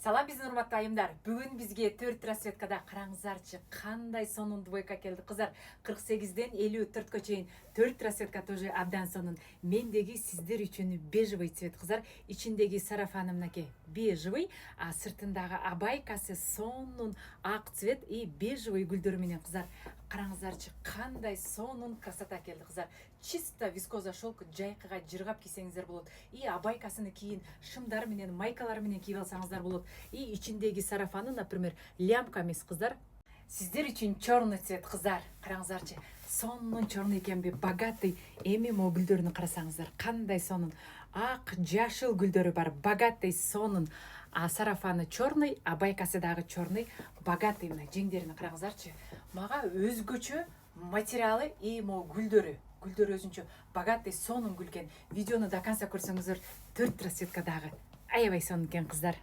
Салам биздин урматтуу айымдар. Бүгүн бизге 4 расцветкада караңыздарчы кандай сонун двойка келди кыздар. 48ден 54 чейин 4 расцветка тоже абдан сонун. Мендеги сиздер үчүн бежевый цвет кыздар. Ичиндеги сарафаны мынакей бежевый, а сыртындагы абайкасы сонун ак цвет и бежевый гүлдөр менен кыздар. Караңыздарчы кандай сонун красота келди кыздар. Чисто вискоза шелк жайкыга жыргап кийсеңиздер болот. И абайкасыны кийин шымдар менен майкалар менен кийип алсаңыздар болот. И ичиндеги сарафаны, например, лямка эмес кыздар. Сиздер үчүн черный цвет кыздар. Караңыздарчы, сонун черный экенби, богатый. Эми могу гүлдөрүнү карасаңыздар, кандай сонун. Ак, жашыл гүлдөрү бар, богатый, сонун. А сарафаны черный, абайкасы дагы черный, богатый. Мына жеңдерин караңыздарчы. Мага өзгөчө материалы и могу гүлдөрү. Гүлдөр өзүнчө богатый, сонун гүл экен. Видеону до конца көрсөңүздөр 4 расцветка дагы аябай сонун экен кыздар.